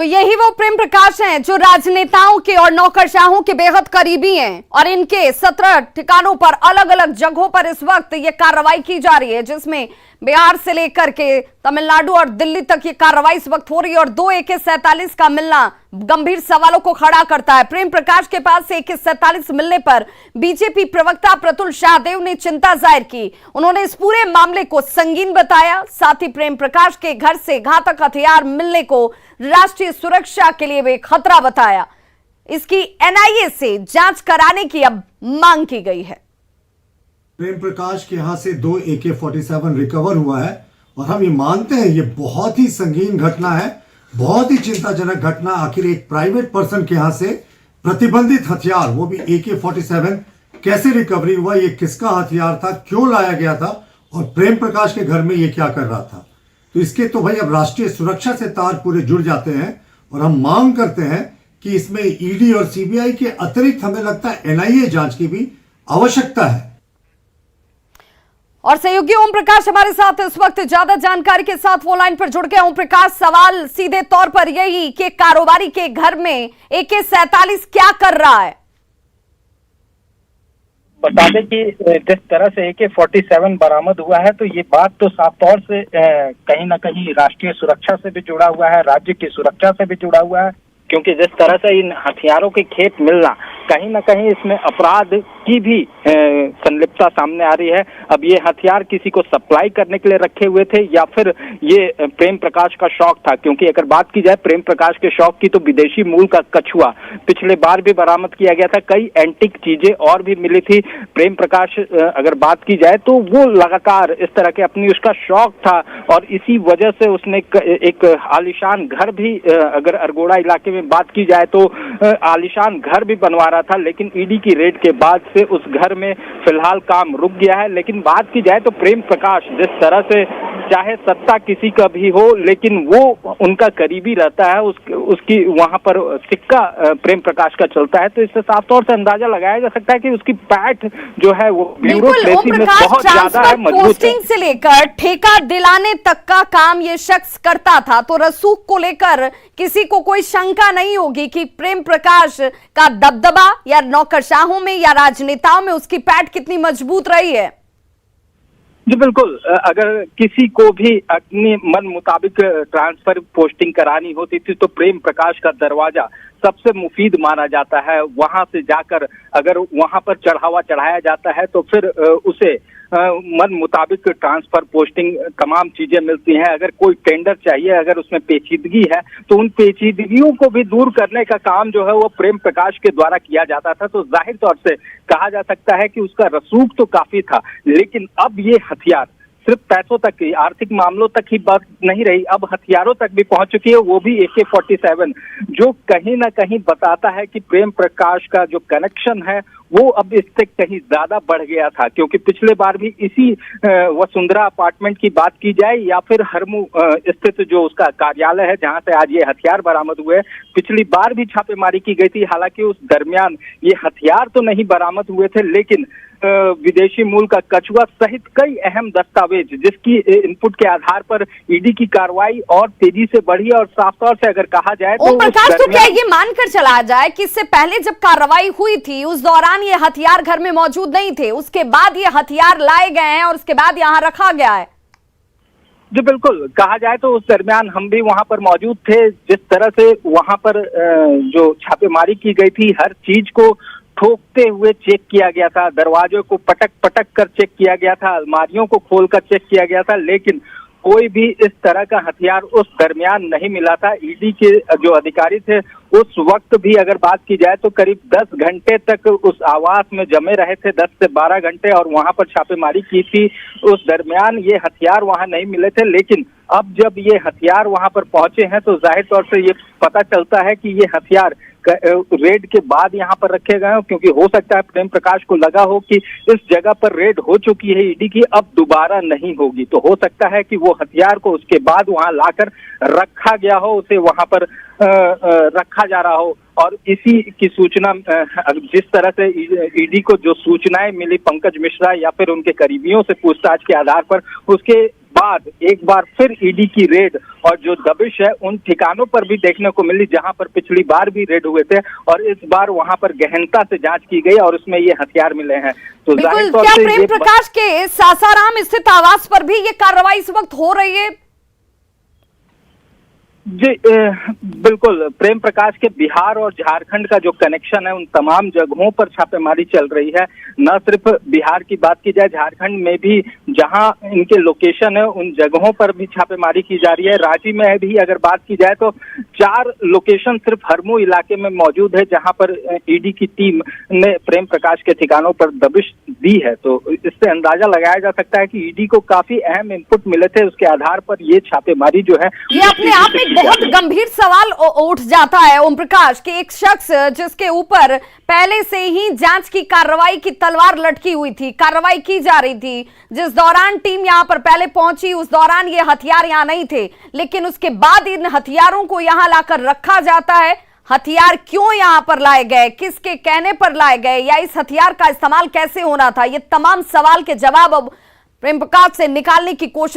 तो यही वो प्रेम प्रकाश हैं जो राजनेताओं के और नौकरशाहों के बेहद करीबी हैं और इनके 17 ठिकानों पर अलग अलग जगहों पर इस वक्त ये कार्रवाई की जा रही है, जिसमें बिहार से लेकर के तमिलनाडु और दिल्ली तक ये कार्रवाई इस वक्त हो रही है। और 2 AK-47 का मिलना गंभीर सवालों को खड़ा करता है। प्रेम प्रकाश के पास से AK-47 मिलने पर बीजेपी प्रवक्ता प्रतुल शाहदेव ने चिंता जाहिर की। उन्होंने इस पूरे मामले को संगीन बताया, साथ ही प्रेम प्रकाश के घर से घातक हथियार मिलने को राष्ट्रीय सुरक्षा के लिए भी खतरा बताया। इसकी NIA से जांच कराने की अब मांग की गई है। प्रेम प्रकाश के यहां से 2 AK-47 रिकवर हुआ है और हम ये मानते हैं ये बहुत ही संगीन घटना है, बहुत ही चिंताजनक घटना। आखिर एक प्राइवेट पर्सन के यहां से प्रतिबंधित हथियार, वो भी AK-47 कैसे रिकवरी हुआ, ये किसका हथियार था, क्यों लाया गया था और प्रेम प्रकाश के घर में ये क्या कर रहा था। तो इसके तो भाई अब राष्ट्रीय सुरक्षा से तार पूरे जुड़ जाते हैं और हम मांग करते हैं कि इसमें ED और CBI के अतिरिक्त हमें लगता है NIA जांच की भी आवश्यकता है। और सहयोगी ओम प्रकाश हमारे साथ इस वक्त ज्यादा जानकारी के साथ वो लाइन पर जुड़ गए। ओम प्रकाश, सवाल सीधे तौर पर यही कि कारोबारी के घर में AK-47 क्या कर रहा है? बता दें कि जिस तरह से AK-47 बरामद हुआ है तो ये बात तो साफ तौर से कहीं ना कहीं राष्ट्रीय सुरक्षा से भी जुड़ा हुआ है, राज्य की सुरक्षा से भी जुड़ा हुआ है, क्योंकि जिस तरह से इन हथियारों के खेप मिलना, कहीं ना कहीं इसमें अपराध की भी संलिप्तता सामने आ रही है। अब ये हथियार किसी को सप्लाई करने के लिए रखे हुए थे या फिर ये प्रेम प्रकाश का शौक था, क्योंकि अगर बात की जाए प्रेम प्रकाश के शौक की तो विदेशी मूल का कछुआ पिछले बार भी बरामद किया गया था, कई एंटिक चीजें और भी मिली थी। प्रेम प्रकाश अगर बात की जाए तो वो लगातार इस तरह के अपनी उसका शौक था और इसी वजह से उसने एक आलीशान घर भी, अगर अरगोड़ा इलाके में बात की जाए तो आलीशान घर भी बनवा रहा था, लेकिन ED की रेड के बाद से उस घर में फिलहाल काम रुक गया है। लेकिन बात की जाए तो प्रेम प्रकाश जिस तरह से, चाहे सत्ता किसी का भी हो, लेकिन वो उनका करीबी रहता है, उसकी वहां पर सिक्का प्रेम प्रकाश का चलता है, तो इससे साफ तौर से अंदाजा लगाया जा सकता है कि उसकी पैठ जो है वो ब्यूरोक्रेसी में बहुत ज्यादा है, मजबूत है। पोस्टिंग से लेकर ठेका दिलाने तक का काम ये शख्स करता था, तो रसूख को लेकर किसी को कोई शंका नहीं होगी कि प्रेम प्रकाश का दबदबा या नौकरशाहों में या राजनेताओं में उसकी पैठ कितनी मजबूत रही है। जी बिल्कुल, अगर किसी को भी अपने मन मुताबिक ट्रांसफर पोस्टिंग करानी होती थी तो प्रेम प्रकाश का दरवाजा सबसे मुफीद माना जाता है। वहां से जाकर अगर वहां पर चढ़ावा चढ़ाया जाता है तो फिर उसे मन मुताबिक ट्रांसफर पोस्टिंग तमाम चीजें मिलती हैं। अगर कोई टेंडर चाहिए, अगर उसमें पेचीदगी है तो उन पेचीदगियों को भी दूर करने का काम जो है वो प्रेम प्रकाश के द्वारा किया जाता था। तो जाहिर तौर से कहा जा सकता है कि उसका रसूख तो काफी था, लेकिन अब ये हथियार सिर्फ पैसों तक की, आर्थिक मामलों तक ही बात नहीं रही, अब हथियारों तक भी पहुंच चुकी है, वो भी AK-47, जो कहीं ना कहीं बताता है कि प्रेम प्रकाश का जो कनेक्शन है वो अब इससे कहीं ज्यादा बढ़ गया था। क्योंकि पिछले बार भी इसी वसुंधरा अपार्टमेंट की बात की जाए या फिर हरमू स्थित जो उसका कार्यालय है जहां से आज ये हथियार बरामद हुए, पिछली बार भी छापेमारी की गई थी। हालांकि उस दरमियान ये हथियार तो नहीं बरामद हुए थे, लेकिन विदेशी मूल का कछुआ सहित कई अहम दस्तावेज जिसकी इनपुट के आधार पर ED की कार्रवाई और तेजी से बढ़ी। और साफ तौर से अगर कहा जाए तो प्रकाश, तो क्या ये मानकर चला जाए कि इससे पहले जब कार्रवाई हुई थी उस दौरान ये हथियार घर में मौजूद नहीं थे, उसके बाद ये हथियार लाए गए हैं और उसके बाद यहाँ रखा गया है? जी बिल्कुल, कहा जाए तो उस दरमियान हम भी वहां पर मौजूद थे। जिस तरह से वहां पर जो छापेमारी की गई थी, हर चीज को ठोकते हुए चेक किया गया था, दरवाजों को पटक पटक कर चेक किया गया था, अलमारियों को खोलकर चेक किया गया था, लेकिन कोई भी इस तरह का हथियार उस दरमियान नहीं मिला था। ED के जो अधिकारी थे उस वक्त भी अगर बात की जाए तो करीब 10 घंटे तक उस आवास में जमे रहे थे, 10 से 12 घंटे, और वहां पर छापेमारी की थी। उस दरमियान ये हथियार वहां नहीं मिले थे, लेकिन अब जब ये हथियार वहां पर पहुंचे हैं तो जाहिर तौर से ये पता चलता है कि ये हथियार रेड के बाद यहाँ पर रखे गए हो, क्योंकि हो सकता है प्रेम प्रकाश को लगा हो कि इस जगह पर रेड हो चुकी है ED की, अब दोबारा नहीं होगी, तो हो सकता है कि वो हथियार को उसके बाद वहां लाकर रखा गया हो, उसे वहां पर रखा जा रहा हो। और इसी की सूचना, जिस तरह से ED को जो सूचनाएं मिली पंकज मिश्रा या फिर उनके करीबियों से पूछताछ के आधार पर, उसके बाद एक बार फिर ईडी की रेड और जो दबिश है उन ठिकानों पर भी देखने को मिली जहां पर पिछली बार भी रेड हुए थे, और इस बार वहां पर गहनता से जांच की गई और उसमें ये हथियार मिले हैं। तो बिल्कुल, क्या प्रेम प्रकाश के सासाराम स्थित आवास पर भी ये कार्रवाई इस वक्त हो रही है? जी बिल्कुल, प्रेम प्रकाश के बिहार और झारखंड का जो कनेक्शन है उन तमाम जगहों पर छापेमारी चल रही है। न सिर्फ बिहार की बात की जाए, झारखंड में भी जहां इनके लोकेशन है उन जगहों पर भी छापेमारी की जा रही है। रांची में भी अगर बात की जाए तो 4 लोकेशन सिर्फ हरमू इलाके में मौजूद है जहां पर ईडी की टीम ने प्रेम प्रकाश के ठिकानों पर दबिश दी है। तो इससे अंदाजा लगाया जा सकता है कि ईडी को काफी अहम इनपुट मिले थे, उसके आधार पर ये छापेमारी जो है ये अपने आप में बहुत गंभीर सवाल उठ जाता है ओम प्रकाश कि एक शख्स जिसके ऊपर पहले से ही जांच की कार्रवाई की तलवार लटकी हुई थी, कार्रवाई की जा रही थी, जिस दौरान टीम यहां पर पहले पहुंची उस दौरान ये हथियार यहां नहीं थे, लेकिन उसके बाद इन हथियारों को यहां लाकर रखा जाता है। हथियार क्यों यहां पर लाए गए, किसके कहने पर लाए गए, या इस हथियार का इस्तेमाल कैसे होना था, ये तमाम सवाल के जवाब अब प्रेम प्रकाश से निकालने की कोशिश